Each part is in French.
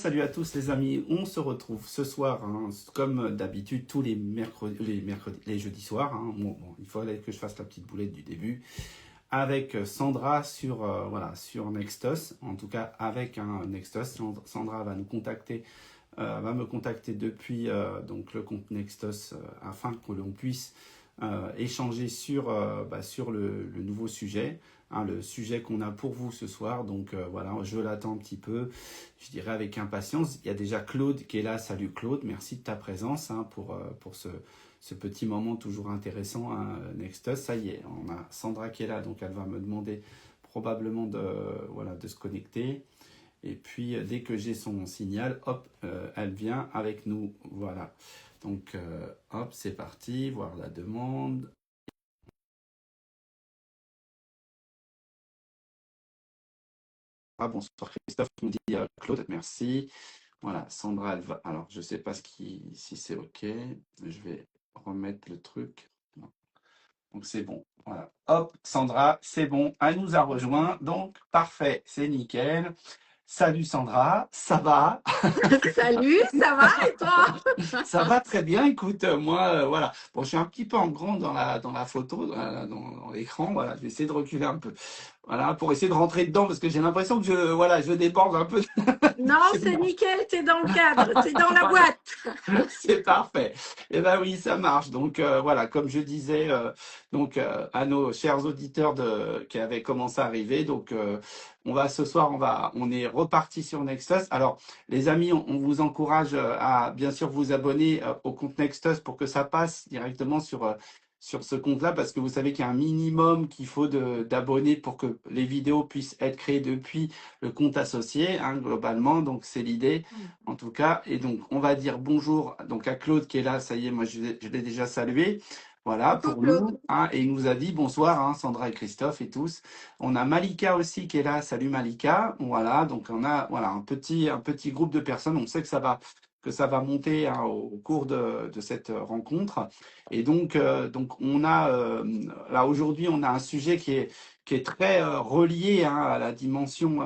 salut à tous les amis. On se retrouve ce soir, hein, comme d'habitude, tous les les jeudis soirs. Hein. Bon, il fallait que je fasse la petite boulette du début avec Sandra sur voilà sur Nextos. En tout cas, avec un Nextos, Sandra va nous contacter, va me contacter depuis donc le compte Nextos afin que l'on puisse échanger sur le nouveau sujet. Hein, le sujet qu'on a pour vous ce soir. Donc voilà, je l'attends un petit peu, je dirais avec impatience. Il y a déjà Claude qui est là. Salut Claude, merci de ta présence hein, pour ce petit moment toujours intéressant. Hein, Nextos, ça y est, on a Sandra qui est là, donc elle va me demander probablement de se connecter. Et puis dès que j'ai son signal, hop, elle vient avec nous. Voilà. Donc hop, c'est parti, voir la demande. Ah, bonsoir Christophe, me dit Claude, merci. Voilà, Sandra, elle va. Alors, je ne sais pas si c'est OK. Je vais remettre le truc. Non. Donc, c'est bon. Voilà. Hop, Sandra, c'est bon. Elle nous a rejoint. Donc, parfait, c'est nickel. Salut Sandra, ça va? Salut, ça va et toi? Ça va très bien. Écoute, moi, voilà. Bon, je suis un petit peu en grand dans la photo, dans l'écran. Voilà, je vais essayer de reculer un peu. Voilà, pour essayer de rentrer dedans parce que j'ai l'impression que je déborde un peu. Non, c'est nickel, t'es dans le cadre, t'es dans la boîte. C'est parfait. Eh ben oui, ça marche. Donc voilà, comme je disais, à nos chers auditeurs qui avaient commencé à arriver, donc ce soir, on est reparti sur Nextus. Alors les amis, on vous encourage à bien sûr vous abonner au compte Nextus pour que ça passe directement sur ce compte-là, parce que vous savez qu'il y a un minimum qu'il faut d'abonnés pour que les vidéos puissent être créées depuis le compte associé, hein, globalement. Donc c'est l'idée, en tout cas. Et donc on va dire bonjour donc à Claude qui est là. Ça y est, moi je l'ai déjà salué. Voilà Coucou pour Claude. nous. Hein, et il nous a dit bonsoir, hein, Sandra et Christophe et tous. On a Malika aussi qui est là. Salut Malika. Voilà, donc on a voilà un petit groupe de personnes. On sait que ça va monter hein, au cours de cette rencontre. Et donc on a là aujourd'hui on a un sujet qui est très relié hein, à la dimension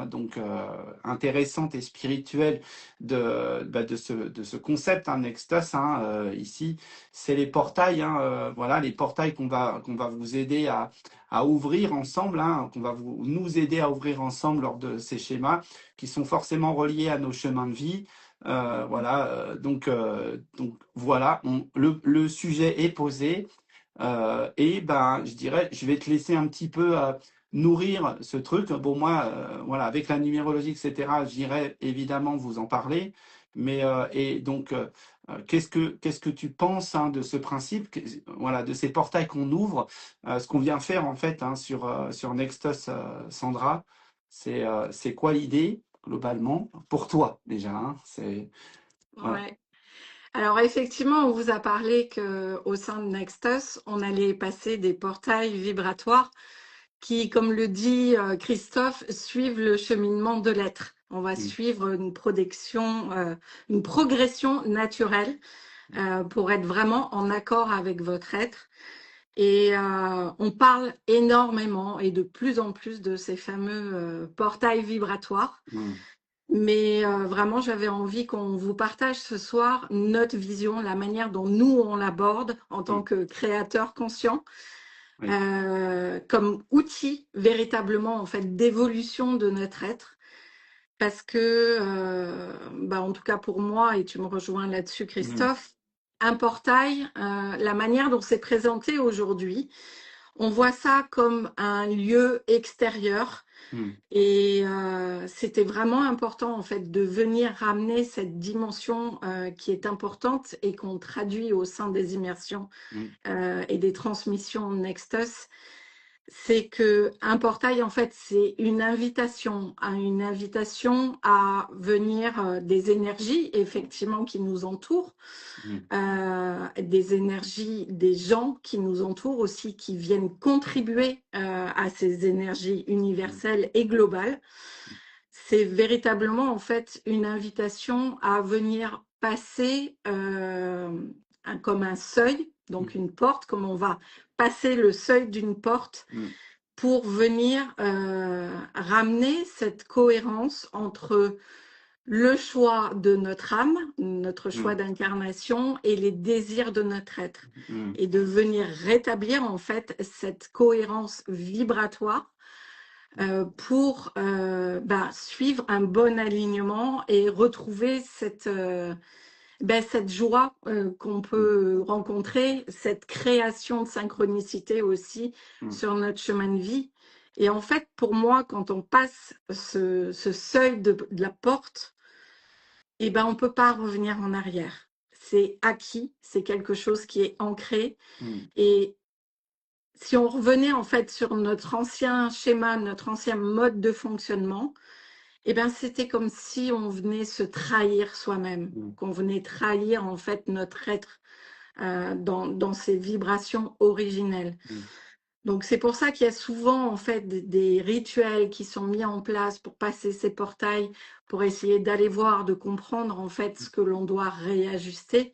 intéressante et spirituelle de ce concept hein, Nextus hein, ici. C'est les portails, hein, voilà les portails qu'on va vous aider à ouvrir ensemble, hein, nous aider à ouvrir ensemble lors de ces schémas qui sont forcément reliés à nos chemins de vie. Voilà, donc voilà, le sujet est posé et ben je dirais, je vais te laisser un petit peu nourrir ce truc. Bon moi, voilà, avec la numérologie, etc. J'irai évidemment vous en parler, mais et donc qu'est-ce que tu penses hein, de ce principe, voilà, de ces portails qu'on ouvre, ce qu'on vient faire en fait hein, sur Nextus, Sandra, c'est quoi l'idée globalement pour toi déjà hein, c'est voilà. Ouais. Alors effectivement, on vous a parlé que au sein de Nextus, on allait passer des portails vibratoires qui, comme le dit Christophe, suivent le cheminement de l'être. On va Mm. suivre une progression naturelle pour être vraiment en accord avec votre être. Et on parle énormément et de plus en plus de ces fameux portails vibratoires. Mm. Mais vraiment, j'avais envie qu'on vous partage ce soir notre vision, la manière dont nous, on l'aborde en tant Mm. que créateurs conscients, Oui. comme outil véritablement en fait d'évolution de notre être. Parce que, en tout cas pour moi, et tu me rejoins là-dessus, Mm. Christophe, un portail, la manière dont c'est présenté aujourd'hui, on voit ça comme un lieu extérieur Mm. et c'était vraiment important en fait de venir ramener cette dimension qui est importante et qu'on traduit au sein des immersions Mm. et des transmissions Nextus. C'est que un portail en fait c'est une invitation à venir des énergies effectivement qui nous entourent, Mm. des énergies des gens qui nous entourent aussi, qui viennent contribuer à ces énergies Mm. universelles et globales. C'est véritablement en fait une invitation à venir passer comme un seuil, donc une porte, comme on va passer le seuil d'une porte Mm. pour venir ramener cette cohérence entre le choix de notre âme, notre choix Mm, d'incarnation et les désirs de notre être. mm, Et de venir rétablir en fait cette cohérence vibratoire pour suivre un bon alignement et retrouver cette joie qu'on mm, peut rencontrer, cette création de synchronicité aussi mm, sur notre chemin de vie. Et en fait, pour moi, quand on passe ce seuil de la porte, on ne peut pas revenir en arrière. C'est acquis, c'est quelque chose qui est ancré. mm, Et si on revenait en fait sur notre ancien schéma, notre ancien mode de fonctionnement, c'était comme si on venait se trahir soi-même, mm, qu'on venait trahir en fait notre être dans ses vibrations originelles. mm, Donc c'est pour ça qu'il y a souvent en fait des rituels qui sont mis en place pour passer ces portails, pour essayer d'aller voir, de comprendre en fait ce que l'on doit réajuster.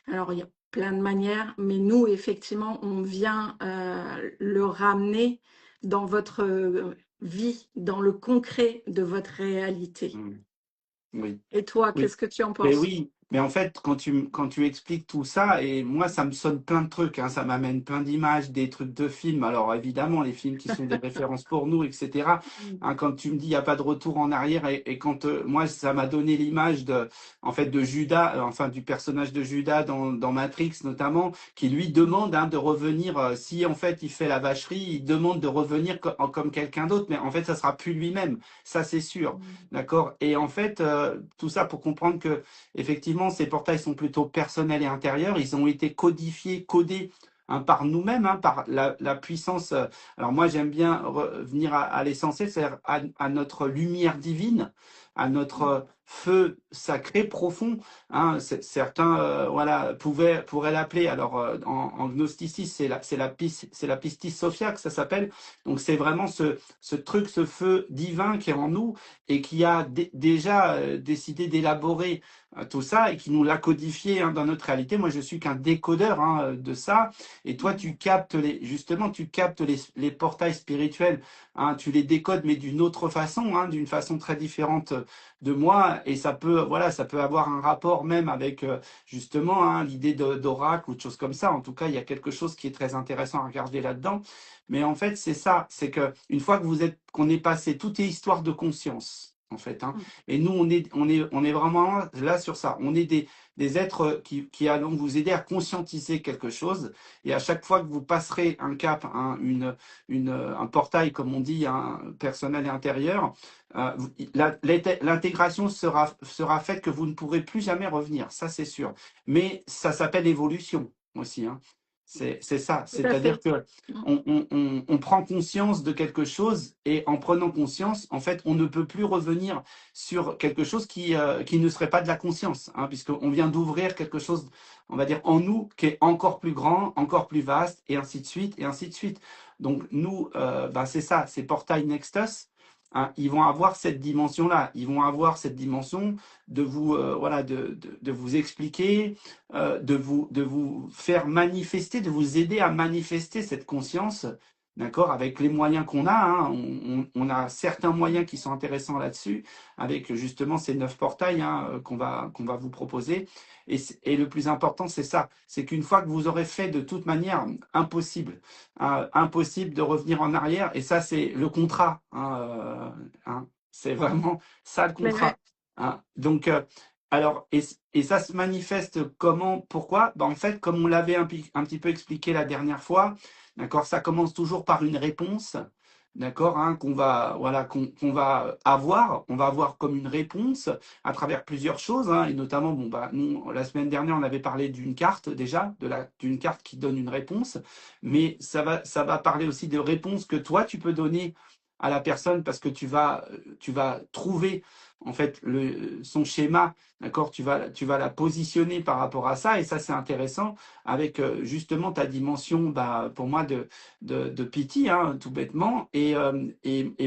Alors il y a plein de manières, mais nous effectivement on vient le ramener dans votre vie, dans le concret de votre réalité. mm. Oui. Et toi, Oui. qu'est-ce que tu en Mais penses? oui, mais en fait, quand tu expliques tout ça, et moi, ça me sonne plein de trucs, hein, ça m'amène plein d'images, des trucs de films. Alors évidemment, les films qui sont des références pour nous, etc. Hein, quand tu me dis il n'y a pas de retour en arrière, et quand moi, ça m'a donné l'image en fait, de Judas, enfin du personnage de Judas dans Matrix notamment, qui lui demande de revenir. Si en fait il fait la vacherie, il demande de revenir comme quelqu'un d'autre, mais en fait, ça sera plus lui-même. Ça, c'est sûr, d'accord. Et en fait, tout ça pour comprendre que effectivement, ces portails sont plutôt personnels et intérieurs. Ils ont été codifiés, codés par nous-mêmes, par la puissance. Alors moi, j'aime bien revenir à l'essentiel, c'est-à-dire à notre lumière divine, à notre feu sacré profond. Certains pourraient l'appeler. Alors en gnosticisme, c'est la pistis sophia que ça s'appelle. Donc c'est vraiment ce truc, ce feu divin qui est en nous et qui a déjà décidé d'élaborer tout ça et qui nous l'a codifié dans notre réalité. Moi, je suis qu'un décodeur de ça. Et toi, tu captes les portails spirituels. Tu les décodes, mais d'une autre façon, d'une façon très différente de moi. Et ça peut avoir un rapport même avec justement l'idée d'oracle ou de choses comme ça. En tout cas, il y a quelque chose qui est très intéressant à regarder là-dedans. Mais en fait, c'est ça. C'est que une fois qu'on est passé, tout est histoire de conscience. En fait, et nous, on est vraiment là sur ça. On est des êtres qui allons vous aider à conscientiser quelque chose. Et à chaque fois que vous passerez un cap, un portail, comme on dit, un personnel et intérieur, l'intégration sera faite que vous ne pourrez plus jamais revenir. Ça, c'est sûr. Mais ça s'appelle évolution aussi. C'est ça. Tout à C'est-à-dire fait. que on prend conscience de quelque chose et en prenant conscience, en fait, on ne peut plus revenir sur quelque chose qui ne serait pas de la conscience, puisqu'on vient d'ouvrir quelque chose, on va dire, en nous qui est encore plus grand, encore plus vaste, et ainsi de suite, et ainsi de suite. Donc nous, c'est ça, ces portails Nextus, ils vont avoir cette dimension-là, ils vont avoir cette dimension de vous, de vous expliquer, de vous faire manifester, de vous aider à manifester cette conscience, d'accord, avec les moyens qu'on a. On a certains moyens qui sont intéressants là-dessus, avec justement ces 9 portails qu'on va vous proposer. Et le plus important, c'est ça, c'est qu'une fois que vous aurez fait de toute manière, impossible de revenir en arrière. Et ça, c'est le contrat. C'est vraiment ça le Mais contrat. Donc, alors, et ça se manifeste comment, pourquoi? En fait, comme on l'avait un petit peu expliqué la dernière fois, d'accord, ça commence toujours par une réponse, d'accord, qu'on va avoir. On va avoir comme une réponse à travers plusieurs choses, et notamment, nous, la semaine dernière, on avait parlé d'une carte déjà, d'une carte qui donne une réponse, mais ça va parler aussi de réponses que toi, tu peux donner à la personne parce que tu vas trouver en fait son schéma, d'accord, tu vas la positionner par rapport à ça, et ça c'est intéressant avec justement ta dimension, pour moi de pity, tout bêtement, et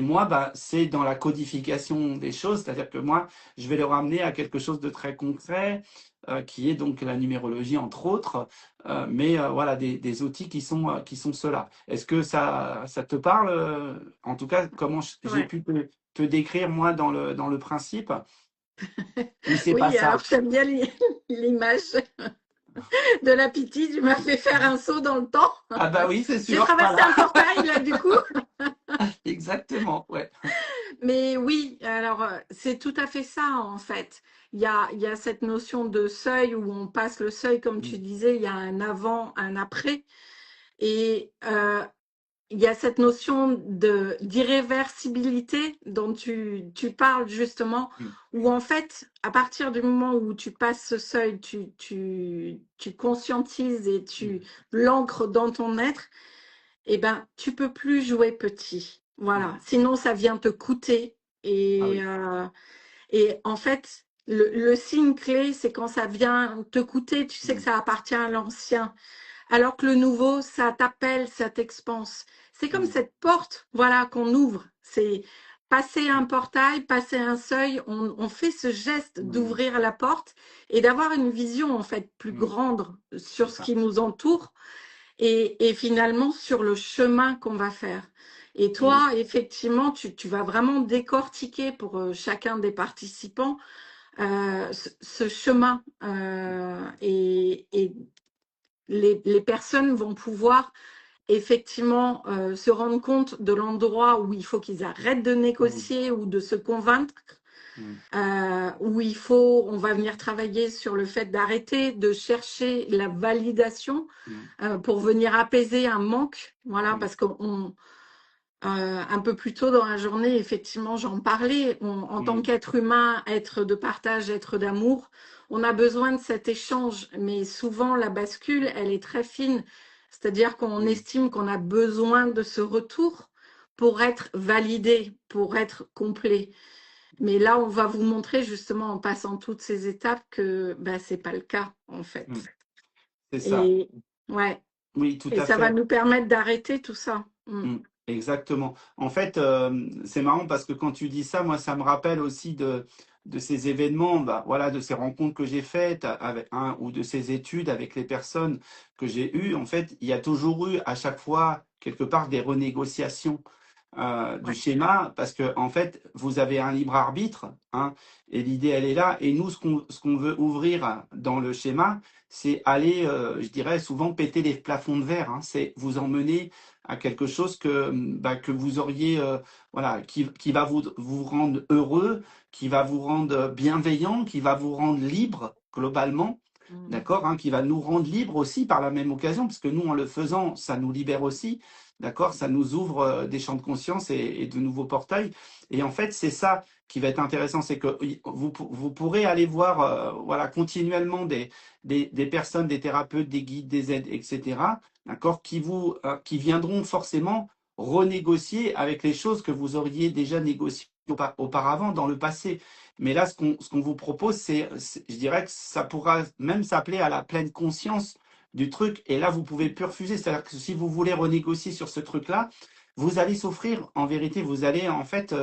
moi c'est dans la codification des choses, c'est-à-dire que moi je vais le ramener à quelque chose de très concret, qui est donc la numérologie entre autres, mais voilà des outils qui sont ceux-là. Est-ce que ça te parle, en tout cas comment j'ai ouais. pu te décrire moi dans le principe? Ou c'est pas Oui, ça? alors j'aime bien l'image de la Piti. Tu m'as fait faire un saut dans le temps. Ah bah oui, c'est J'ai sûr, traversé voilà. un portail là du coup. Exactement, ouais. Mais oui, alors c'est tout à fait ça en fait. Il y a cette notion de seuil où on passe le seuil, comme tu Mm, disais, il y a un avant, un après. Et il y a cette notion de d'irréversibilité dont tu parles justement, mm, où en fait, à partir du moment où tu passes ce seuil, tu conscientises et tu mm, l'ancres dans ton être, eh ben, tu peux plus jouer petit. Voilà. mm. Sinon, ça vient te coûter. Ah Et, oui. et en fait, le signe clé, c'est quand ça vient te coûter, tu sais que Mm, ça appartient à l'ancien. Alors que le nouveau, ça t'appelle, ça t'expanse. C'est comme mm, cette porte, voilà, qu'on ouvre. C'est passer un portail, passer un seuil. On fait ce geste mm, d'ouvrir la porte et d'avoir une vision, en fait, plus mm. grande C'est sur ce ça. qui nous entoure et finalement sur le chemin qu'on va faire. Et Et toi, effectivement, tu vas vraiment décortiquer pour chacun des participants ce chemin et les personnes vont pouvoir effectivement se rendre compte de l'endroit où il faut qu'ils arrêtent de mm, négocier ou de se convaincre, mm, où on va venir travailler sur le fait d'arrêter de chercher la validation mm, pour venir apaiser un manque, voilà, mm, parce qu'on un peu plus tôt dans la journée, effectivement, j'en parlais. En tant mm, qu'être humain, être de partage, être d'amour, on a besoin de cet échange. Mais souvent, la bascule, elle est très fine. C'est-à-dire qu'on mm. estime qu'on a besoin de ce retour pour être validé, pour être complet. Mais là, on va vous montrer justement en passant toutes ces étapes que ben, c'est pas le cas, en Mm. fait. C'est ça. Et ouais, Oui, tout et à ça va fait. nous permettre d'arrêter tout ça. Mm. Mm, exactement. En fait, c'est marrant parce que quand tu dis ça, moi, ça me rappelle aussi de ces événements, bah, voilà, de ces rencontres que j'ai faites avec ou de ces études avec les personnes que j'ai eues. En fait, il y a toujours eu à chaque fois quelque part des renégociations du Ouais. schéma parce que en fait, vous avez un libre arbitre, hein, et l'idée elle est là. Et nous, ce qu'on veut ouvrir dans le schéma, c'est aller, je dirais souvent péter les plafonds de verre. Hein, c'est vous emmener à quelque chose que vous auriez, voilà, qui va vous rendre heureux, qui va vous rendre bienveillant, qui va vous rendre libre globalement, Mm. d'accord, hein, qui va nous rendre libres aussi par la même occasion, parce que nous, en le faisant, ça nous libère aussi, d'accord, ça nous ouvre des champs de conscience et de nouveaux portails. Et en fait, c'est ça qui va être intéressant, c'est que vous pourrez aller voir, voilà, continuellement des personnes, des thérapeutes, des guides, des aides, etc., d'accord, qui viendront forcément renégocier avec les choses que vous auriez déjà négociées auparavant dans le passé. Mais là, ce qu'on vous propose, je dirais que ça pourra même s'appeler à la pleine conscience du truc. Et là, vous pouvez plus refuser. C'est-à-dire que si vous voulez renégocier sur ce truc-là, vous allez souffrir. En vérité, vous allez en fait,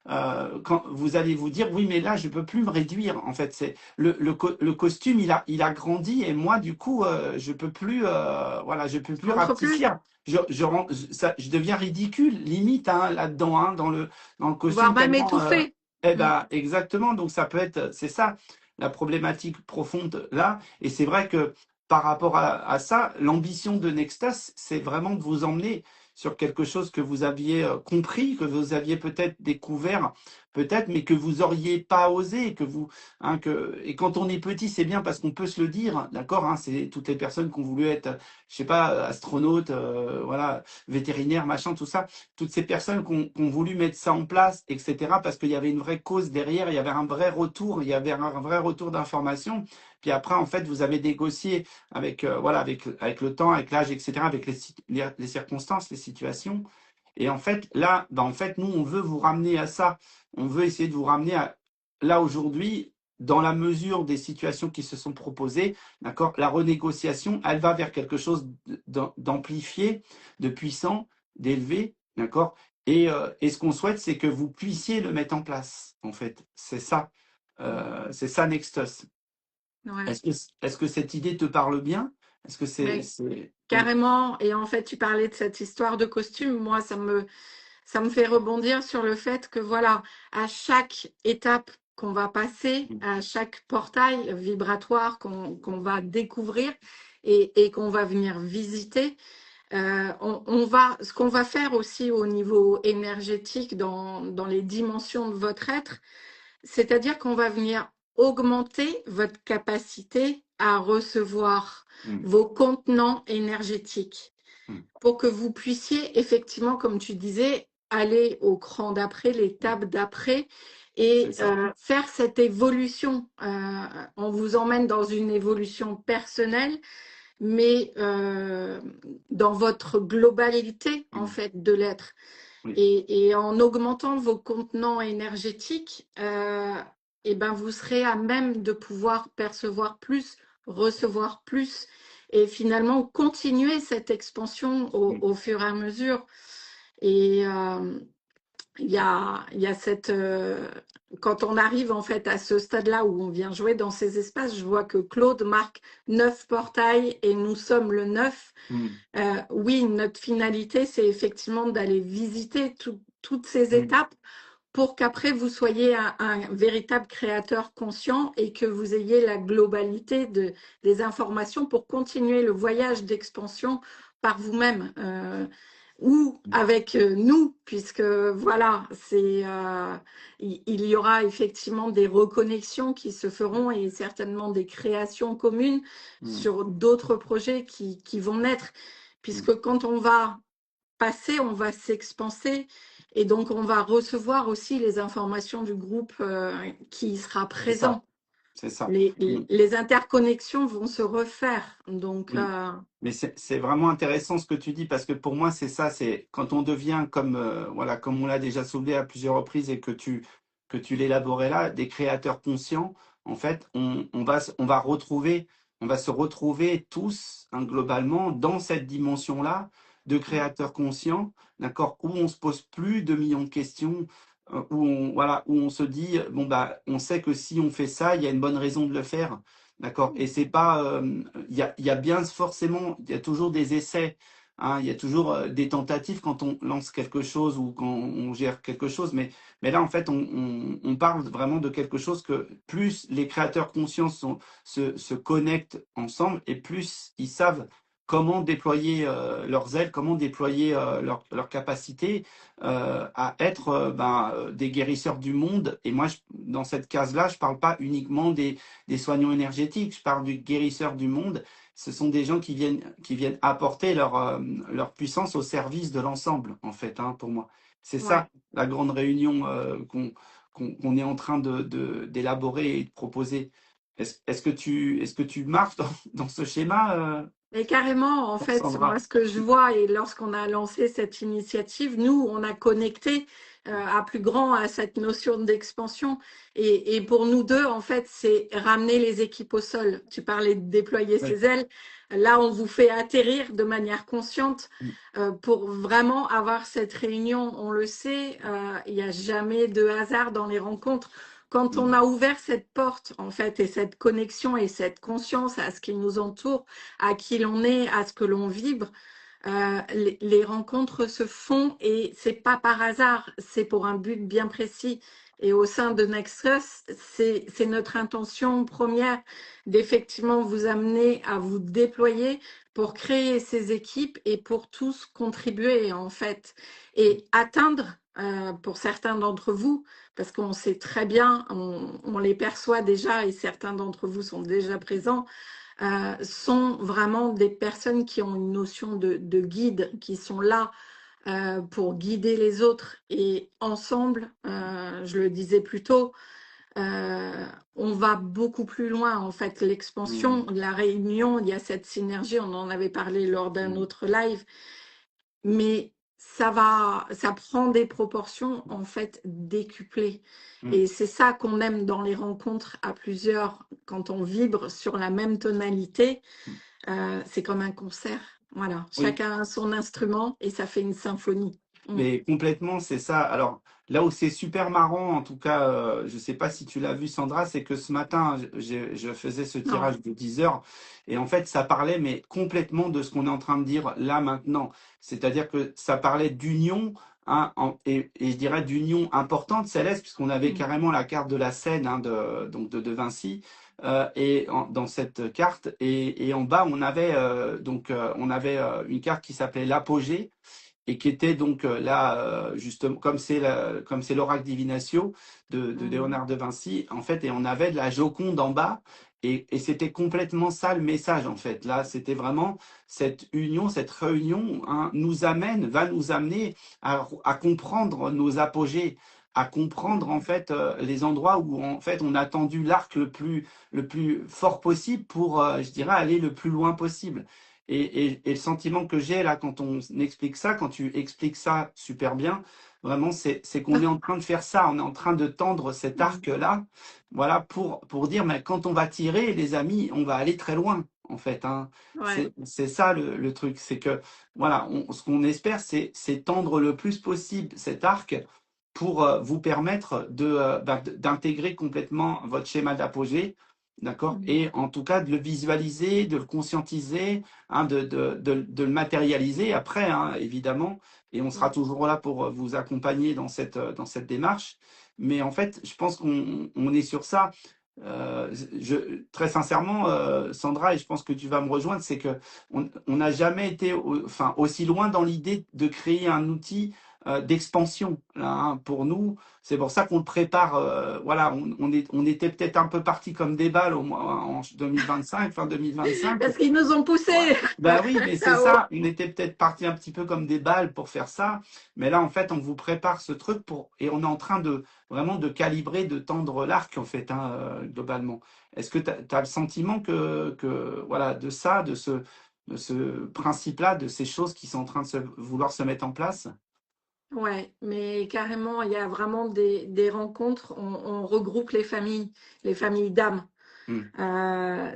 quand vous allez vous dire, oui, mais là, je peux plus me réduire. En fait, c'est le costume, il a grandi et moi, du coup, je peux plus, voilà, je peux Je plus rentre plus, rapetisser. Je deviens ridicule, limite, hein, là-dedans, hein, dans le voire costume, même tellement. étouffé. Eh Mm. ben, exactement. Donc, ça peut être, c'est ça, la problématique profonde là. Et c'est vrai que par rapport à ça, l'ambition de Nextas, c'est vraiment de vous emmener sur quelque chose que vous aviez compris, que vous aviez peut-être découvert, peut-être, mais que vous auriez pas osé, et quand on est petit, c'est bien parce qu'on peut se le dire, d'accord, hein, c'est toutes les personnes qui ont voulu être, je sais pas, astronautes, voilà, vétérinaires, machin, tout ça, toutes ces personnes qui ont voulu mettre ça en place, etc., parce qu'il y avait une vraie cause derrière, il y avait un vrai retour, il y avait un vrai retour d'information. Puis après, en fait, vous avez négocié avec, voilà, avec le temps, avec l'âge, etc., avec les circonstances, les situations. Et en fait, là, bah, en fait, nous, on veut vous ramener à ça. On veut essayer de vous ramener à là aujourd'hui, dans la mesure des situations qui se sont proposées, d'accord, la renégociation, elle va vers quelque chose d'amplifié, de puissant, d'élevé, d'accord. Et ce qu'on souhaite, c'est que vous puissiez le mettre en place. En fait, c'est ça Nextus. Ouais. Est-ce que cette idée te parle bien? Est-ce que c'est, Mais c'est... Oui. carrément. Et en fait, tu parlais de cette histoire de costume. Moi, ça me fait rebondir sur le fait que voilà, à chaque étape qu'on va passer Mm. à chaque portail vibratoire qu'on va découvrir et qu'on va venir visiter. Ce qu'on va faire aussi au niveau énergétique dans les dimensions de votre être, c'est-à-dire qu'on va venir augmenter votre capacité à recevoir Mm. vos contenants énergétiques Mm. pour que vous puissiez effectivement, comme tu disais, aller au cran d'après, Mm. l'étape d'après C'est et ça. faire cette évolution. On vous emmène dans une évolution personnelle, mais dans votre globalité en Mm. fait de l'être. Oui, Et en augmentant vos contenants énergétiques, eh ben vous serez à même de pouvoir percevoir plus, recevoir plus, et finalement continuer cette expansion mm, au fur et à mesure. Et il y a cette quand on arrive en fait à ce stade-là où on vient jouer dans ces espaces, je vois que Claude marque 9 portails et nous sommes le 9. mm, Oui, notre finalité, c'est effectivement d'aller visiter toutes ces mm, étapes pour qu'après vous soyez un véritable créateur conscient et que vous ayez la globalité des informations pour continuer le voyage d'expansion par vous-même. Ou mm. avec nous, puisque voilà, il y aura effectivement des reconnexions qui se feront et certainement des créations communes Mm. sur d'autres projets qui vont naître, Mm. puisque quand on va passer, on va s'expanser et donc on va recevoir aussi les informations du groupe qui sera C'est ça, présent. c'est ça. Les, Mm. les interconnexions vont se refaire. Donc, Oui. Mais c'est vraiment intéressant ce que tu dis parce que pour moi, c'est ça, c'est quand on devient comme, voilà, comme on l'a déjà soulevé à plusieurs reprises et que tu l'élaborais là, des créateurs conscients, en fait, on va se retrouver tous, hein, globalement, dans cette dimension-là de créateurs conscients, d'accord, où on se pose plus de millions de questions, voilà, où on se dit, bon, bah, on sait que si on fait ça, il y a une bonne raison de le faire. D'accord. Et c'est pas, il y a bien forcément, il y a toujours des essais, hein, il y a toujours des tentatives quand on lance quelque chose ou quand on gère quelque chose. Mais là, en fait, on parle vraiment de quelque chose que plus les créateurs conscients se connectent ensemble et plus ils savent comment déployer leurs ailes, comment déployer leur capacité à être des guérisseurs du monde. Et moi, dans cette case-là, je parle pas uniquement des soignants énergétiques, je parle du guérisseur du monde. Ce sont des gens qui viennent apporter leur puissance au service de l'ensemble, en fait, hein, pour moi. C'est ouais. ça, la grande réunion qu'on est en train d'élaborer et de proposer. Est-ce que tu marches dans ce schéma, Et carrément, en fait, moi, Sandra? ce que je vois, et lorsqu'on a lancé cette initiative, nous, on a connecté à plus grand à cette notion d'expansion. Et pour nous deux, en fait, c'est ramener les équipes au sol. Tu parlais de déployer Oui. ses ailes. Là, on vous fait atterrir de manière consciente pour vraiment avoir cette réunion. On le sait, il n'y a jamais de hasard dans les rencontres. Quand on Mm. a ouvert cette porte, en fait, et cette connexion et cette conscience à ce qui nous entoure, à qui l'on est, à ce que l'on vibre, les rencontres se font et c'est pas par hasard, c'est pour un but bien précis. Et au sein de Nexus, c'est notre intention première d'effectivement vous amener à vous déployer pour créer ces équipes et pour tous contribuer en fait et atteindre pour certains d'entre vous, parce qu'on sait très bien, on les perçoit déjà et certains d'entre vous sont déjà présents, sont vraiment des personnes qui ont une notion de guide, qui sont là pour guider les autres. Et ensemble, je le disais plus tôt, on va beaucoup plus loin. En fait, Mm. l'expansion, la réunion, il y a cette synergie, on en avait parlé lors d'un Mm. autre live, mais ça prend des proportions en fait décuplées. Mm. Et c'est ça qu'on aime dans les rencontres à plusieurs, quand on vibre sur la même tonalité, Mm. c'est comme un concert. Voilà, Oui. chacun a son instrument et ça fait une symphonie. Mm. Mais complètement, c'est ça. Alors, là où c'est super marrant, en tout cas, je ne sais pas si tu l'as vu, Sandra, c'est que ce matin, je faisais ce Non. tirage de 10 heures et en fait, ça parlait, mais complètement de ce qu'on est en train de dire là maintenant. C'est-à-dire que ça parlait d'union hein, et je dirais d'union importante céleste, puisqu'on avait Mm. carrément la carte de la scène, hein, donc de Vinci, dans cette carte, et en bas on avait une carte qui s'appelait l'apogée, et qui était donc là, justement, comme c'est l'oracle divinatio de Mm. Léonard de Vinci, en fait, et on avait de la Joconde en bas, et c'était complètement ça le message, en fait. Là, c'était vraiment cette union, cette réunion, hein, va nous amener à comprendre nos apogées, à comprendre en Mm. fait les endroits où en fait on a tendu l'arc le plus fort possible pour, je dirais, aller le plus loin possible. Et le sentiment que j'ai là quand on explique ça, quand tu expliques ça super bien, vraiment, c'est qu'on est en train de faire ça, on est en train de tendre cet Mm. arc-là, voilà, pour dire, mais quand on va tirer, les amis, on va aller très loin, en fait, hein. Ouais. C'est ça le truc, c'est que, voilà, ce qu'on espère, c'est tendre le plus possible cet arc pour vous permettre d'intégrer complètement votre schéma d'apogée, d'accord? Mm. Et en tout cas, de le visualiser, de le conscientiser, hein, de le matérialiser après, hein, évidemment, et on sera Mm. toujours là pour vous accompagner dans cette démarche. Mais en fait, je pense on est sur ça. Très sincèrement, Sandra, et je pense que tu vas me rejoindre, c'est que on n'a jamais été enfin, aussi loin dans l'idée de créer un outil d'expansion là, hein, pour nous. C'est pour ça qu'on le prépare. Voilà, on était peut-être un peu parti comme des balles au mois en 2025, fin 2025. Parce qu'ils nous ont Ouais. poussés Ben oui, mais c'est là-haut. ça. On était peut-être parti un petit peu comme des balles pour faire ça, mais là en fait, on vous prépare ce truc et on est en train de vraiment de calibrer, de tendre l'arc en fait, hein, globalement. Est-ce que tu as le sentiment que voilà de ça, de ce principe-là, de ces choses qui sont en train de vouloir se mettre en place? Ouais, mais carrément, il y a vraiment des rencontres, on regroupe les familles d'âmes. Hmm,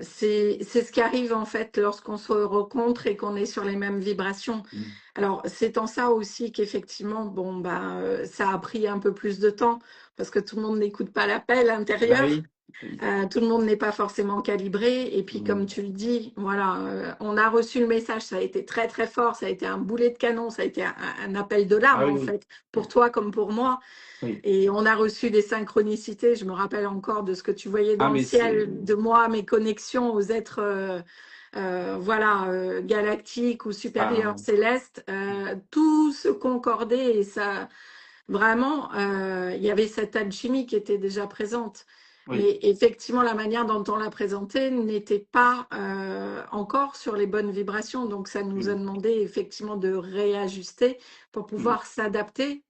C'est ce qui arrive en fait lorsqu'on se rencontre et qu'on est sur les mêmes vibrations. hmm. Alors, c'est en ça aussi qu'effectivement, bon, bah, ça a pris un peu plus de temps parce que tout le monde n'écoute pas l'appel Ben intérieur. oui. Oui. Tout le monde n'est pas forcément calibré. Et puis, comme Hmm, tu le dis, voilà, on a reçu le message, ça a été très, très fort, ça a été un boulet de canon, ça a été un appel de larmes, ah oui, en oui. fait, pour toi comme pour moi. Oui. Et on a reçu des synchronicités. Je me rappelle encore de ce que tu voyais Ah dans le mais c'est ciel, de moi, mes connexions aux êtres voilà, galactiques ou supérieurs ah, célestes. Tout se concordait et ça, vraiment, il y avait cette alchimie qui était déjà présente. oui. Mais effectivement, la manière dont on l'a présentée n'était pas encore sur les bonnes vibrations. Donc, ça nous a Hmm, demandé effectivement de réajuster pour hmm, pouvoir s'adapter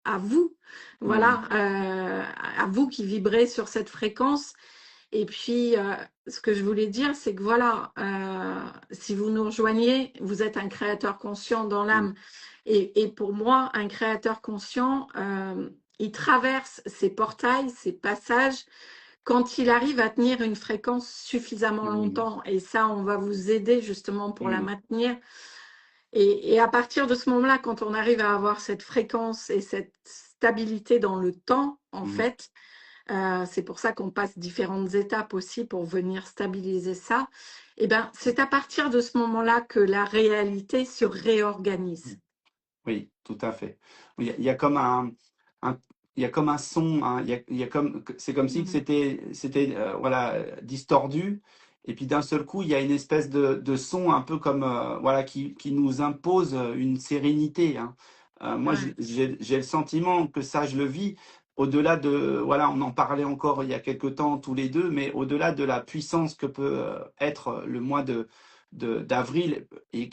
à vous. hmm, Voilà, à vous qui vibrez sur cette fréquence. Et puis, ce que je voulais dire, c'est que voilà, si vous nous rejoignez, vous êtes un créateur conscient dans hmm, l'âme. Et pour moi, un créateur conscient, il traverse ces portails, ces passages, quand il arrive à tenir une fréquence suffisamment hmm, longtemps. Et ça, on va vous aider justement pour la hmm, maintenir. Et à partir de ce moment-là, quand on arrive à avoir cette fréquence et cette stabilité dans le temps, en hmm. fait, c'est pour ça qu'on passe différentes étapes aussi pour venir stabiliser ça. Et ben, c'est à partir de ce moment-là que la réalité se réorganise. Oui, tout à fait. Il y a comme un- il y a comme un son, hein, il y a comme, c'est comme si que Mhm. c'était voilà, distordu. Et puis d'un seul coup, il y a une espèce de son un peu comme, voilà, qui nous impose une sérénité, hein. Moi, Ouais. j'ai le sentiment que ça, je le vis au-delà de, voilà, on en parlait encore il y a quelque temps tous les deux, mais au-delà de la puissance que peut être le mois d'avril et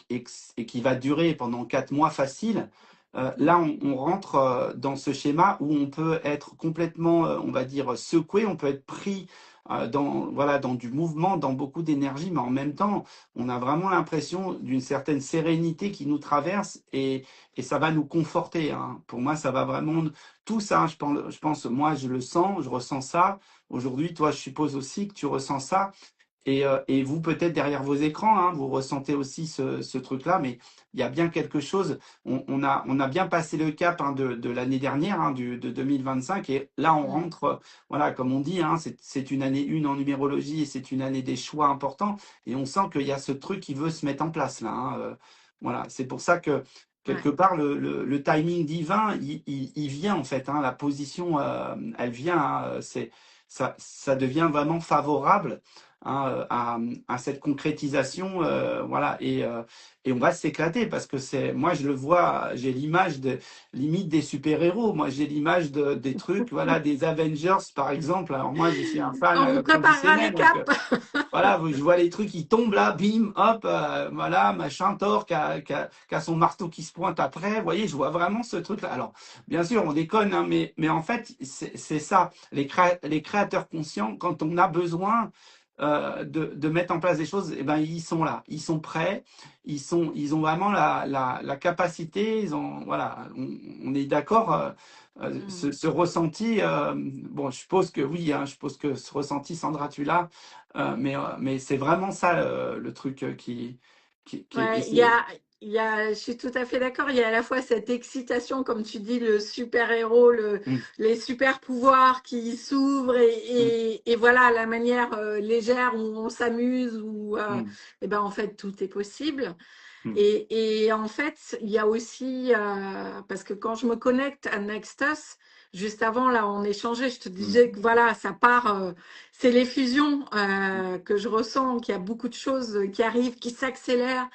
qui va durer pendant 4 mois facile. Là, on rentre dans ce schéma où on peut être complètement, on va dire, secoué, on peut être pris voilà, dans du mouvement, dans beaucoup d'énergie, mais en même temps, on a vraiment l'impression d'une certaine sérénité qui nous traverse et ça va nous conforter, hein. Pour moi, ça va vraiment tout ça. Je pense, moi, je le sens, je ressens ça. Aujourd'hui, toi, je suppose aussi que tu ressens ça. Et vous, peut-être derrière vos écrans, hein, vous ressentez aussi ce truc-là, mais il y a bien quelque chose. On a bien passé le cap, hein, de l'année dernière, hein, de 2025, et là, on Mm. rentre, voilà, comme on dit, hein, c'est une année 1 en numérologie et c'est une année des choix importants. Et on sent qu'il y a ce truc qui veut se mettre en place là, hein. Voilà, c'est pour ça que quelque Ouais. part, le timing divin, il vient en fait. Hein, la position, elle vient. Hein, ça devient vraiment favorable, hein, à cette concrétisation. Voilà, et on va s'éclater parce que moi, je le vois, j'ai l'image limite des super-héros. Moi, j'ai l'image des trucs, voilà, des Avengers, par exemple. Alors moi, je suis un fan On vous préparera inconditionnel, les donc. capes. Voilà, je vois les trucs qui tombent là, bim, hop, voilà, machin, Thor qui a son marteau qui se pointe après. Vous voyez, je vois vraiment ce truc-là. Alors, bien sûr, on déconne, hein, mais en fait, c'est ça. Les créateurs conscients, quand on a besoin de mettre en place des choses, eh ben, ils sont là, ils sont prêts, ils ont vraiment la capacité. Voilà, on est d'accord. Mm. Ce ressenti, bon, je suppose que oui, hein, je suppose que ce ressenti, Sandra, tu l'as. Mais c'est vraiment ça le truc et Ouais, je suis tout à fait d'accord. Il y a à la fois cette excitation, comme tu dis, le super-héros, mm, les super-pouvoirs qui s'ouvrent mm, et voilà la manière légère où on s'amuse, où mm, eh ben, en fait tout est possible. mm, Et en fait, il y a aussi, parce que quand je me connecte à Nextus, juste avant, là, on échangeait, je te disais mm, que voilà, ça part, c'est les fusions que je ressens, qu'il y a beaucoup de choses qui arrivent, qui s'accélèrent,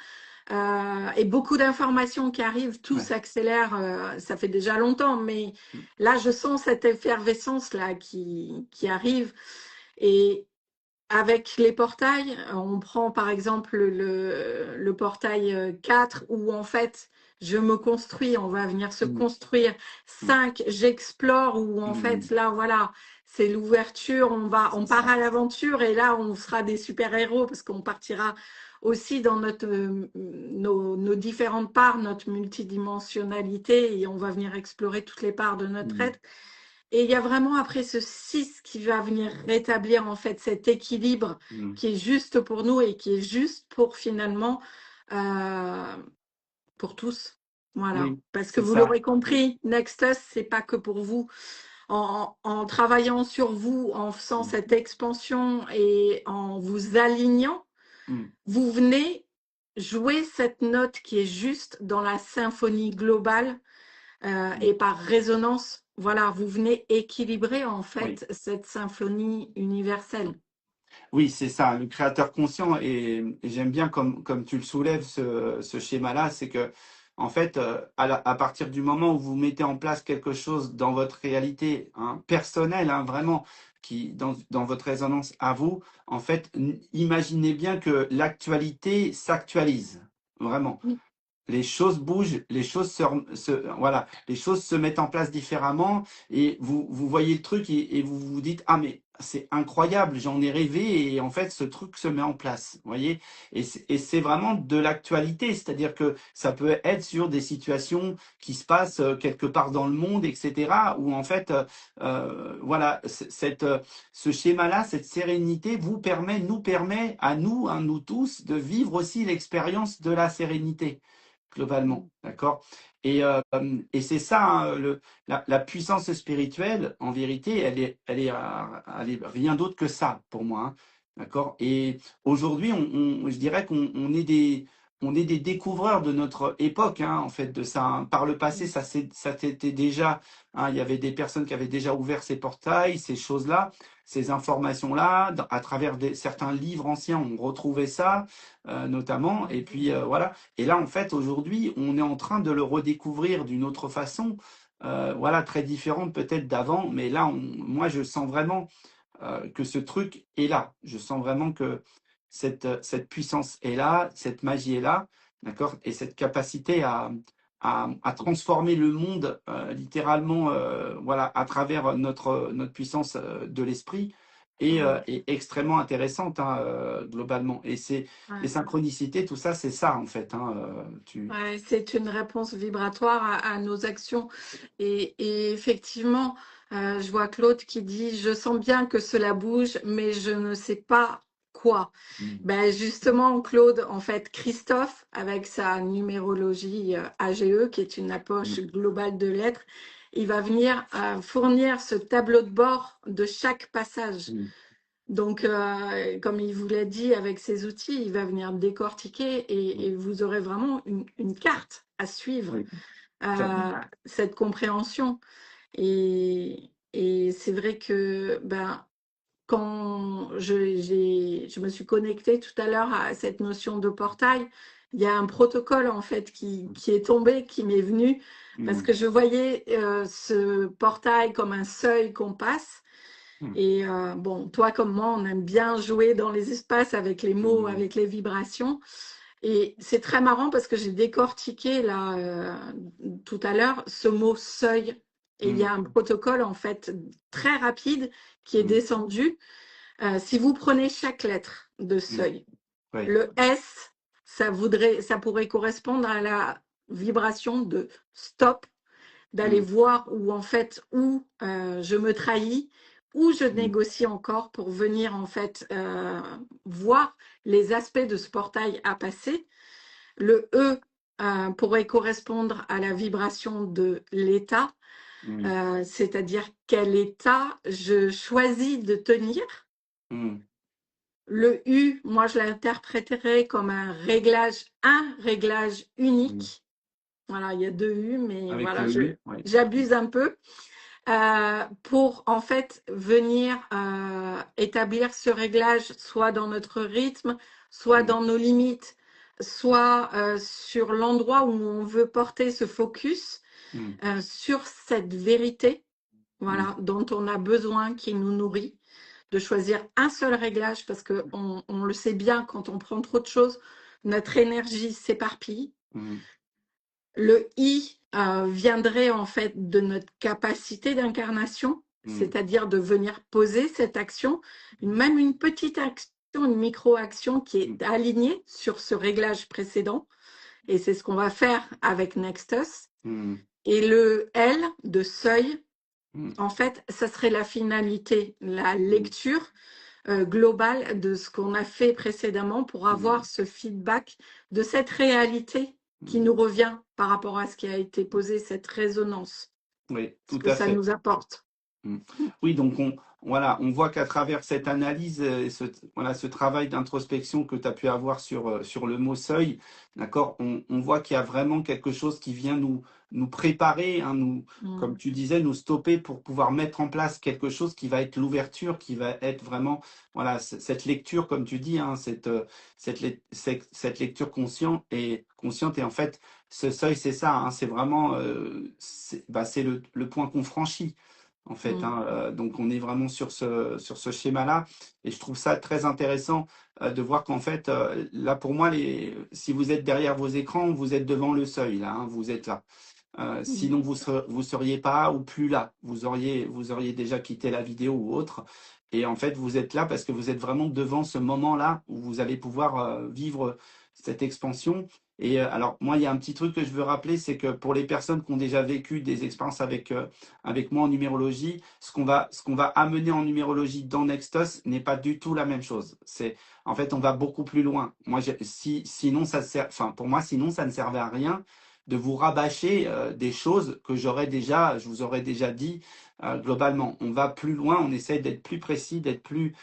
et beaucoup d'informations qui arrivent, tout ouais, s'accélère, ça fait déjà longtemps, mais mm, là, je sens cette effervescence-là qui arrive. Et, avec les portails, on prend par exemple le portail 4 où en fait je me construis, on va venir se mm, construire. mm, 5, j'explore où en fait mm, là voilà, c'est l'ouverture, on c'est part à ça. l'aventure et là on sera des super-héros parce qu'on partira aussi dans nos différentes parts, notre multidimensionnalité et on va venir explorer toutes les parts de notre Mm, être. Et il y a vraiment après ce 6 qui va venir rétablir en fait cet équilibre mm. qui est juste pour nous et qui est juste pour finalement euh, pour tous. Voilà. Oui, Parce que c'est vous ça. l'aurez compris, Nextus, c'est pas que pour vous. En travaillant sur vous, en faisant Mm, cette expansion et en vous alignant, mm, vous venez jouer cette note qui est juste dans la symphonie globale mm. et par résonance, voilà, vous venez équilibrer en Oui. fait cette symphonie universelle. Oui, c'est ça, le créateur conscient, et j'aime bien comme tu le soulèves, ce schéma-là, c'est que, en fait, à partir du moment où vous mettez en place quelque chose dans votre réalité, hein, personnelle, hein, vraiment, dans votre résonance à vous, en fait, imaginez bien que l'actualité s'actualise, vraiment. Oui. Les choses bougent, les choses voilà, les choses se mettent en place différemment et vous voyez le truc et vous vous dites ah mais c'est incroyable, j'en ai rêvé et en fait ce truc se met en place, vous voyez, et c'est vraiment de l'actualité, c'est-à-dire que ça peut être sur des situations qui se passent quelque part dans le monde, etc. où en fait voilà ce schéma-là, cette sérénité nous permet à nous, hein, nous tous, de vivre aussi l'expérience de la sérénité globalement, d'accord. Et c'est ça, hein, la puissance spirituelle, en vérité, elle est rien d'autre que ça pour moi, hein, d'accord. Et aujourd'hui, je dirais qu'on on est des découvreurs de notre époque, hein, en fait, de ça. Hein. Par le passé, ça c'était déjà, hein, il y avait des personnes qui avaient déjà ouvert ces portails, ces choses-là, ces informations-là, à travers certains livres anciens, on retrouvait ça, notamment. Et puis voilà. Et là, en fait, aujourd'hui, on est en train de le redécouvrir d'une autre façon, voilà, très différente peut-être d'avant, mais là, moi, je sens vraiment que ce truc est là. Je sens vraiment que cette puissance est là, cette magie est là, d'accord, et cette capacité à transformer le monde littéralement, voilà, à travers notre puissance de l'esprit. Mm. Est extrêmement intéressante, hein, globalement. Et c'est les Ouais. synchronicités, tout ça, c'est ça en fait. Hein, Ouais, c'est une réponse vibratoire à nos actions. Et effectivement, je vois Claude qui dit, je sens bien que cela bouge, mais je ne sais pas quoi. Mm, Ben justement, Claude, en fait, Christophe, avec sa numérologie AGE, qui est une approche mm, globale de l'être, il va venir fournir ce tableau de bord de chaque passage. mm, Donc, comme il vous l'a dit, avec ses outils, il va venir décortiquer mm, et vous aurez vraiment une carte à suivre Oui, tout à fait. cette compréhension. Et c'est vrai que ben, quand je me suis connectée tout à l'heure à cette notion de portail, il y a un protocole en fait qui est tombé, qui m'est venu, parce Mm, que je voyais ce portail comme un seuil qu'on passe. mm, Et bon, toi comme moi, on aime bien jouer dans les espaces avec les mots, mm, avec les vibrations. Et c'est très marrant parce que j'ai décortiqué là tout à l'heure ce mot seuil. Et il y mm, a un protocole en fait très rapide qui est mm, descendu. Si vous prenez chaque lettre de mm. seuil, Oui. le S, ça pourrait correspondre à la vibration de stop, d'aller Mm, voir où je me trahis, où je mm, négocie encore pour venir en fait voir les aspects de ce portail à passer. Le E pourrait correspondre à la vibration de l'état, mm, c'est-à-dire quel état je choisis de tenir. mm, Le U, moi je l'interpréterais comme un réglage mm. unique. Voilà, il y a deux U, mais Avec voilà, le U, oui. j'abuse un peu. Pour en fait venir établir ce réglage soit dans notre rythme, soit Mm, dans nos limites, soit sur l'endroit où on veut porter ce focus mm, sur cette vérité, mm, voilà, dont on a besoin, qui nous nourrit, de choisir un seul réglage parce que on le sait bien, quand on prend trop de choses, notre énergie s'éparpille. mm, Le I viendrait en fait de notre capacité d'incarnation, mm, c'est-à-dire de venir poser cette action, même une petite action, une micro-action qui mm, est alignée sur ce réglage précédent. Et c'est ce qu'on va faire avec Nextus. mm, Et le L de seuil, mm, en fait, ça serait la finalité, la mm, lecture globale de ce qu'on a fait précédemment pour avoir mm, ce feedback de cette réalité qui mm. nous revient par rapport à ce qui a été posé, cette résonance, Oui, ce tout que à ça fait. nous apporte. Mm. Oui, donc voilà, on voit qu'à travers cette analyse, voilà, ce travail d'introspection que tu as pu avoir sur le mot seuil, d'accord, on voit qu'il y a vraiment quelque chose qui vient nous préparer, hein, comme Mm. tu disais, nous stopper pour pouvoir mettre en place quelque chose qui va être l'ouverture, qui va être vraiment, voilà, cette lecture, comme tu dis, hein, cette lecture consciente. Et en fait, ce seuil, c'est ça, hein, c'est vraiment, c'est le point qu'on franchit en fait, Mm. hein. Donc on est vraiment sur ce schéma-là, et je trouve ça très intéressant de voir qu'en fait, là pour moi, si vous êtes derrière vos écrans, vous êtes devant le seuil, là, hein, vous êtes là. Mm. Sinon, vous seriez pas ou plus là. Vous auriez déjà quitté la vidéo ou autre. Et en fait, vous êtes là parce que vous êtes vraiment devant ce moment-là où vous allez pouvoir vivre cette expansion. Et alors, moi, il y a un petit truc que je veux rappeler, c'est que pour les personnes qui ont déjà vécu des expériences avec moi en numérologie, ce qu'on va amener en numérologie dans Nextos n'est pas du tout la même chose. En fait, on va beaucoup plus loin. Moi, sinon, pour moi, sinon, ça ne servait à rien de vous rabâcher des choses que je vous aurais déjà dit globalement. On va plus loin, on essaie d'être plus précis, d'être plus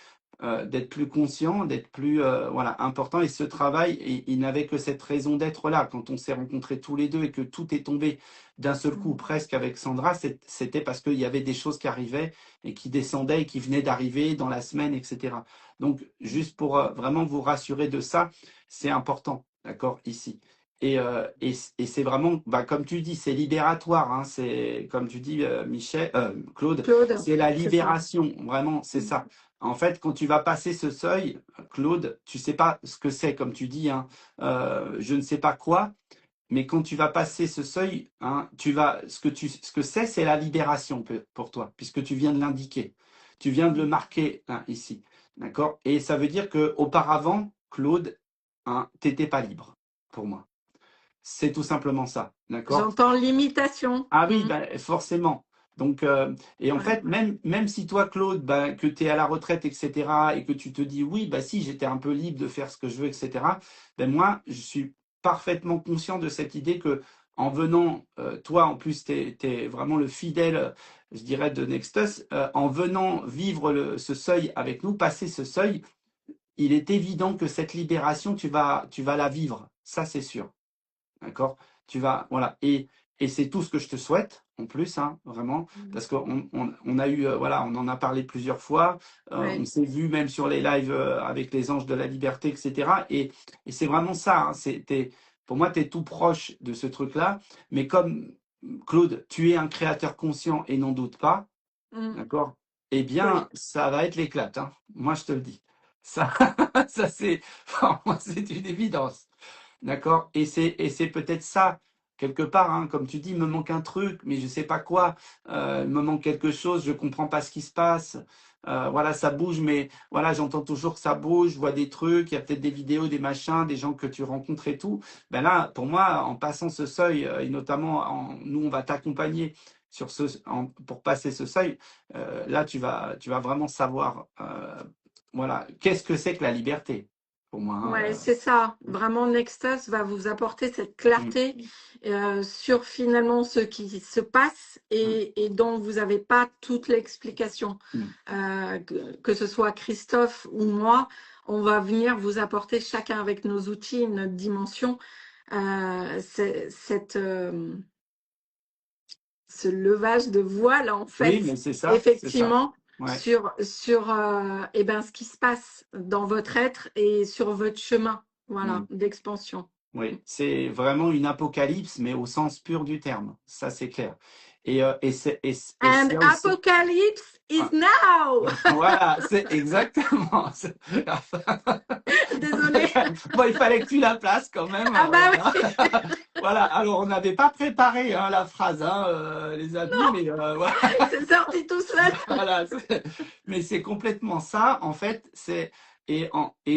conscient, d'être plus voilà, important. Et ce travail, il n'avait que cette raison d'être là. Quand on s'est rencontrés tous les deux et que tout est tombé d'un seul coup, presque avec Sandra, c'était parce qu'il y avait des choses qui arrivaient et qui descendaient et qui venaient d'arriver dans la semaine, etc. Donc, juste pour vraiment vous rassurer de ça, c'est important, d'accord, ici. Et c'est vraiment, bah, comme tu dis, c'est libératoire, hein, c'est comme tu dis, Claude, Claude, c'est la c'est ça. libération, vraiment, c'est ça. En fait, quand tu vas passer ce seuil, Claude, tu sais pas ce que c'est, comme tu dis, hein, je ne sais pas quoi, mais quand tu vas passer ce seuil, hein, ce que c'est la libération pour toi, puisque tu viens de l'indiquer, tu viens de le marquer hein, ici, d'accord? Et ça veut dire que auparavant, Claude, hein, t'étais pas libre, pour moi. C'est tout simplement ça, d'accord? J'entends l'imitation. Ah oui, Mm. ben, forcément. Donc, et en Ouais. fait, même si toi, Claude, ben, que tu es à la retraite, etc., et que tu te dis, oui, bah si, j'étais un peu libre de faire ce que je veux, etc., ben moi, je suis parfaitement conscient de cette idée que en venant, toi, en plus, tu es vraiment le fidèle, je dirais, de Nextus, en venant vivre ce seuil avec nous, passer ce seuil, il est évident que cette libération, tu vas la vivre. Ça, c'est sûr. d'accord? Voilà. Et c'est tout ce que je te souhaite, en plus, hein, vraiment, parce qu'on a eu, voilà, on en a parlé plusieurs fois, on Oui, s'est vu même sur les lives avec les Anges de la Liberté, etc. Et c'est vraiment ça, hein, pour moi, tu es tout proche de ce truc-là, mais comme Claude, tu es un créateur conscient et n'en doute pas, mm, d'accord? Eh bien, oui. ça va être l'éclate, hein. Moi, je te le dis. Ça, ça c'est, pour moi, c'est une évidence. D'accord? Et c'est peut-être ça, quelque part, hein, comme tu dis, il me manque un truc, mais je sais pas quoi. Il me manque quelque chose, je comprends pas ce qui se passe. Voilà, ça bouge, mais voilà, j'entends toujours que ça bouge, je vois des trucs, il y a peut-être des vidéos, des machins, des gens que tu rencontres et tout. Ben là, pour moi, en passant ce seuil, et notamment, nous, on va t'accompagner pour passer ce seuil. Là, tu vas vraiment savoir, voilà, qu'est-ce que c'est que la liberté, pour moi, Ouais, hein. c'est ça. Vraiment, Nexus va vous apporter cette Mm, clarté sur finalement ce qui se passe mm, et dont vous n'avez pas toute l'explication. mm. Que ce soit Christophe ou moi, on va venir vous apporter chacun avec nos outils, notre dimension, cette, ce levage de voile en Oui, fait, mais c'est ça, c'est ça. effectivement, Ouais. sur eh ben, ce qui se passe dans votre être et sur votre chemin, Mm. voilà, d'expansion. Oui, c'est vraiment une apocalypse, mais au sens pur du terme. Ça, c'est clair. Et And c'est aussi. apocalypse is Ah, now. voilà, c'est exactement. Désolée. Bon, il fallait que tu la places quand même. Ah bah Voilà. oui. Voilà. Alors, on n'avait pas préparé, hein, la phrase, hein, les amis, Non, mais voilà. c'est sorti tout seul. Voilà, mais c'est complètement ça. En fait, et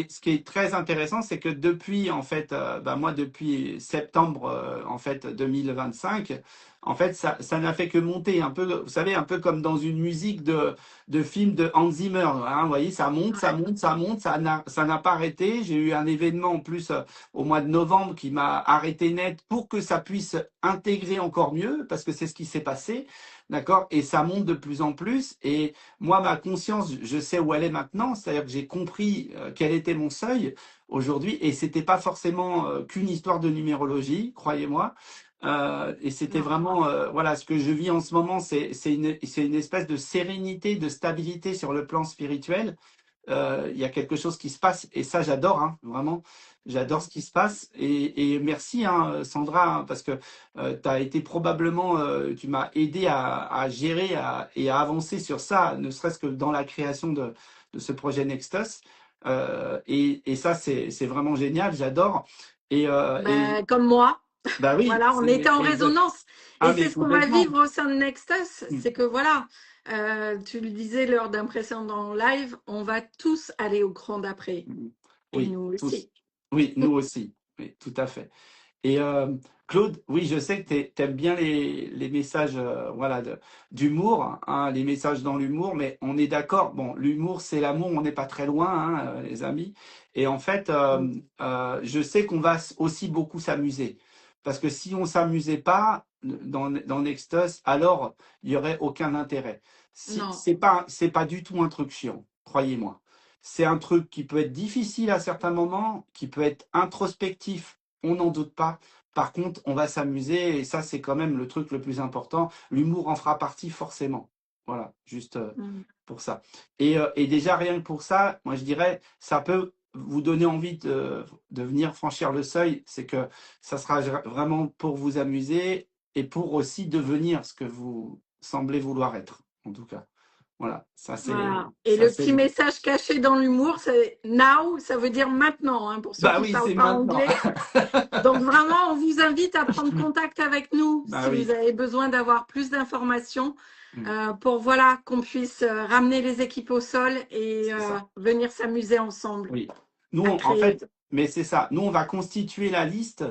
ce qui est très intéressant, c'est que depuis, en fait, moi, depuis septembre, en fait, 2025, en fait, ça n'a fait que monter un peu, vous savez, un peu comme dans une musique de film de Hans Zimmer, hein, vous voyez, ça monte, ça Ouais. monte, ça monte, ça n'a pas arrêté. J'ai eu un événement en plus au mois de novembre qui m'a arrêté net pour que ça puisse intégrer encore mieux, parce que c'est ce qui s'est passé. D'accord? Et ça monte de plus en plus. Et moi, ma conscience, je sais où elle est maintenant. C'est-à-dire que j'ai compris quel était mon seuil aujourd'hui. Et c'était pas forcément qu'une histoire de numérologie, croyez-moi. Et c'était Non. vraiment, voilà, ce que je vis en ce moment, c'est une espèce de sérénité, de stabilité sur le plan spirituel. Il y a quelque chose qui se passe et ça j'adore, hein, vraiment j'adore ce qui se passe et merci, hein, Sandra, hein, parce que tu as été probablement, tu m'as aidé à gérer et à avancer sur ça, ne serait-ce que dans la création de ce projet Nextus. Et ça c'est vraiment génial, j'adore. Et Ben, comme moi. bah oui, Voilà, on était c'est en exact. résonance. Et Ah c'est mais ce qu'on va complètement. vivre au sein de Nexus, Mm. c'est que voilà, tu le disais lors d'un précédent live, on va tous aller au grand d'après. Mm. Et Oui, nous tous. aussi. Oui, nous aussi. Oui, tout à fait. Et Claude, oui, je sais que tu aimes bien les messages, voilà, d'humour, hein, les messages dans l'humour, mais on est d'accord. Bon, l'humour, c'est l'amour, on n'est pas très loin, hein, les amis. Et en fait, je sais qu'on va aussi beaucoup s'amuser. Parce que si on s'amusait pas dans Nextus, alors il y aurait aucun intérêt. Si, Non, c'est pas du tout un truc chiant, croyez-moi. C'est un truc qui peut être difficile à certains moments, qui peut être introspectif, on n'en doute pas. Par contre, on va s'amuser et ça, c'est quand même le truc le plus important. L'humour en fera partie forcément. Voilà, juste mm, pour ça. Et déjà, rien que pour ça, moi je dirais, ça peut vous donner envie de venir franchir le seuil. C'est que ça sera vraiment pour vous amuser et pour aussi devenir ce que vous semblez vouloir être, en tout cas. Voilà, ça c'est voilà. Et ça le c'est petit message caché dans l'humour, c'est now, ça veut dire maintenant, hein, pour ceux bah qui ne oui, parlent c'est pas maintenant. anglais. Donc vraiment, on vous invite à prendre contact avec nous Bah si vous oui. avez besoin d'avoir plus d'informations Mm. pour voilà qu'on puisse ramener les équipes au sol et C'est ça. venir s'amuser ensemble Oui. Nous, à en créer. fait, mais c'est ça. Nous, on va constituer la liste.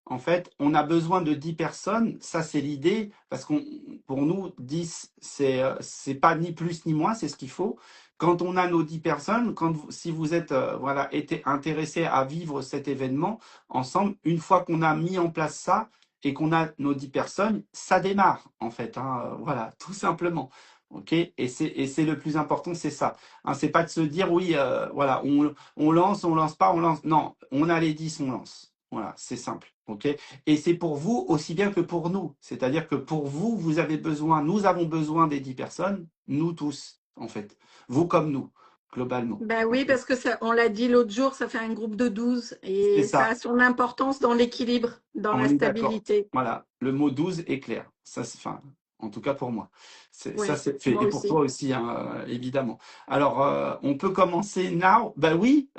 En fait, on a besoin de 10 personnes. Ça, c'est l'idée. Parce qu'on, pour nous, 10, c'est pas ni plus ni moins, c'est ce qu'il faut. Quand on a nos 10 personnes, si vous êtes, voilà, été intéressé à vivre cet événement ensemble, une fois qu'on a mis en place ça et qu'on a nos 10 personnes, ça démarre, en fait, hein, voilà, tout simplement. OK? Et c'est le plus important, c'est ça. Hein, c'est pas de se dire, oui, voilà, on lance pas, on lance. Non, on a les 10, on lance. Voilà, c'est simple, ok? Et c'est pour vous aussi bien que pour nous. C'est-à-dire que pour vous, vous avez besoin, nous avons besoin des 10 personnes, nous tous, en fait. Vous comme nous, globalement. Ben oui, Ok. parce que ça, on l'a dit l'autre jour, ça fait un groupe de 12 C'est et ça ça. a son importance dans l'équilibre, dans On la est d'accord. stabilité. Voilà, le mot 12 est clair. Ça, enfin, en tout cas pour moi. Ça, Oui, c'est fait. moi Et pour toi aussi. aussi, hein, évidemment. Alors, on peut commencer now? Ben oui,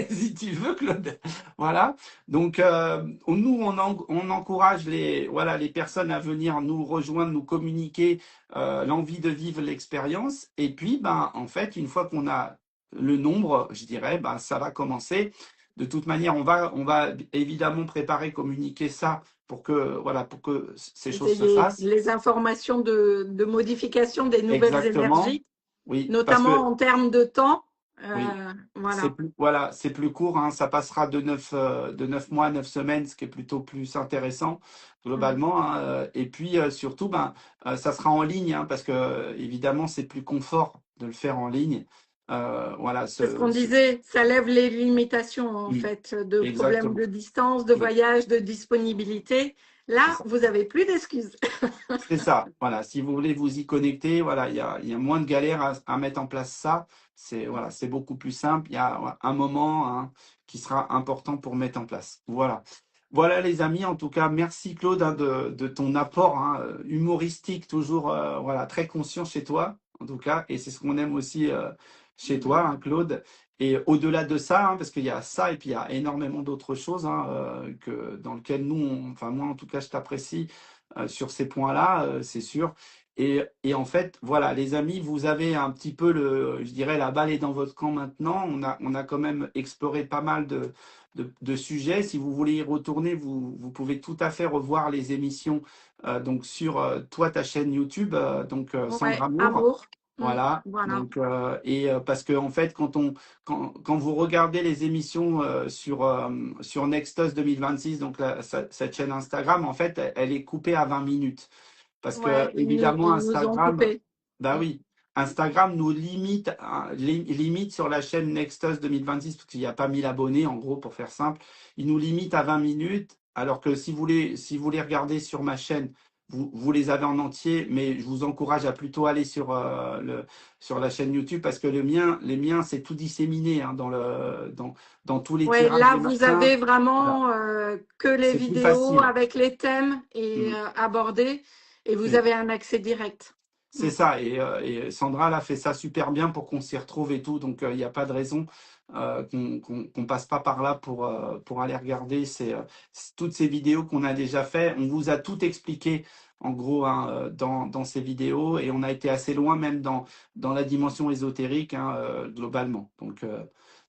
si tu veux, Claude. Voilà. Donc, nous, on encourage voilà, les personnes à venir nous rejoindre, nous communiquer l'envie de vivre l'expérience. Et puis, ben, en fait, une fois qu'on a le nombre, je dirais, ben, ça va commencer. De toute manière, on va évidemment préparer, communiquer ça pour que, voilà, pour que ces Vous choses se ayez fassent. les informations de modification des nouvelles Exactement. énergies, Oui, parce notamment que, en termes de temps. oui, Voilà. voilà, c'est plus court, hein, ça passera de 9 mois à 9 semaines, ce qui est plutôt plus intéressant, Mm. globalement, hein, et puis, surtout, ben, ça sera en ligne, hein, parce que, évidemment, c'est plus confort de le faire en ligne. Voilà, C'est ce qu'on disait, ça lève les limitations en Mm, fait de problèmes de exactement. distance, de Oui, voyage, de disponibilité. c'est Là, ça. vous avez plus d'excuses. C'est ça, voilà. Si vous voulez vous y connecter, voilà, il y a moins de galères à mettre en place ça. Voilà, c'est beaucoup plus simple. Il y a un moment, hein, qui sera important pour mettre en place. Voilà. Voilà les amis, en tout cas, merci Claude, hein, de ton apport, hein, humoristique, toujours, voilà, très conscient chez toi, en tout cas, et c'est ce qu'on aime aussi chez toi, hein, Claude. Et au-delà de ça, hein, parce qu'il y a ça et puis il y a énormément d'autres choses, hein, dans lesquelles nous, enfin moi en tout cas, je t'apprécie sur ces points-là, c'est sûr. Et en fait, voilà, les amis, vous avez un petit peu je dirais, la balle est dans votre camp maintenant. On a quand même exploré pas mal de sujets. Si vous voulez y retourner, vous pouvez tout à fait revoir les émissions donc sur toi, ta chaîne YouTube, donc Ouais, Sandra Moore. amour. Voilà. Voilà. Donc, parce que en fait, quand vous regardez les émissions sur Nextos 2026, donc cette chaîne Instagram, en fait, elle est coupée à 20 minutes. Parce que Ouais, évidemment, ils nous ont Instagram, coupé. bah Mm. oui, Instagram nous limite, hein, limite sur la chaîne Nextos 2026, parce qu'il n'y a pas 1000 abonnés, en gros, pour faire simple. Il nous limite à 20 minutes, alors que si vous les regardez sur ma chaîne, vous les avez en entier, mais je vous encourage à plutôt aller sur la chaîne YouTube, parce que les miens, c'est tout disséminé, hein, dans tous les Ouais, tirages là, des vous matins. avez Voilà, vraiment que les c'est plus vidéos facile. avec les thèmes et Mm. abordés et vous Oui. avez un accès direct. C'est Mm. ça, et Sandra l'a fait ça super bien pour qu'on s'y retrouve et tout, donc il n'y a pas de raison qu'on passe pas par là pour aller regarder toutes ces vidéos qu'on a déjà fait. On vous a tout expliqué en gros, hein, dans ces vidéos, et on a été assez loin même dans la dimension ésotérique, hein, globalement. Donc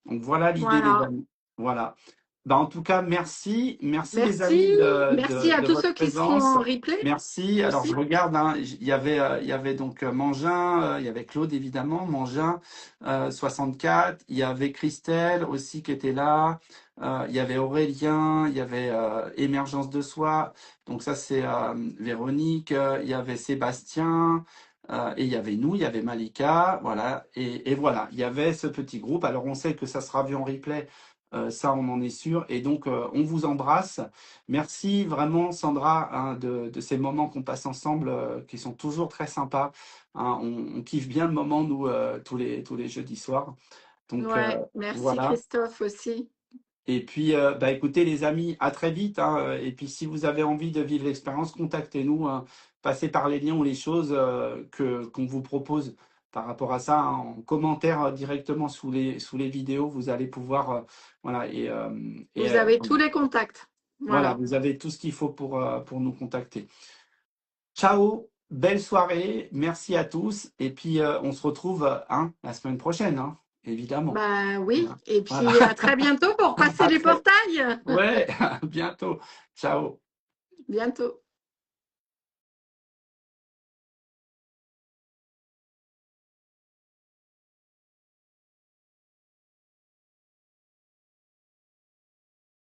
voilà l'idée, les Voilà. amis. Voilà. Bah, en tout cas, merci les Merci. amis Merci à de tous votre ceux qui seront présence. en replay Merci. Alors, je aussi. regarde, hein, il y avait donc Mangin, il y avait Claude évidemment, Mangin 64, il y avait Christelle aussi qui était là, il y avait Aurélien, il y avait Émergence de soi, donc ça c'est Véronique, il y avait Sébastien, et il y avait nous, il y avait Malika, voilà, et voilà, il y avait ce petit groupe. Alors, on sait que ça sera vu en replay. Ça, on en est sûr. Et donc, on vous embrasse. Merci vraiment, Sandra, hein, de ces moments qu'on passe ensemble, qui sont toujours très sympas. Hein. On kiffe bien le moment, nous, tous les jeudis soirs. Donc, Ouais, merci voilà. Christophe aussi. Et puis, bah, écoutez, les amis, à très vite, hein. Et puis, si vous avez envie de vivre l'expérience, contactez-nous, hein. Passez par les liens ou les choses qu'on vous propose par rapport à ça, hein, en commentaire directement sous les vidéos. Vous allez pouvoir, voilà, Vous avez tous les contacts. voilà, Voilà. vous avez tout ce qu'il faut pour nous contacter. Ciao, belle soirée, merci à tous. Et puis, on se retrouve, hein, la semaine prochaine, hein, évidemment. Bah oui. Voilà. Et Voilà. puis à très bientôt pour passer À les très, portails. ouais, à bientôt. Ciao. Bientôt.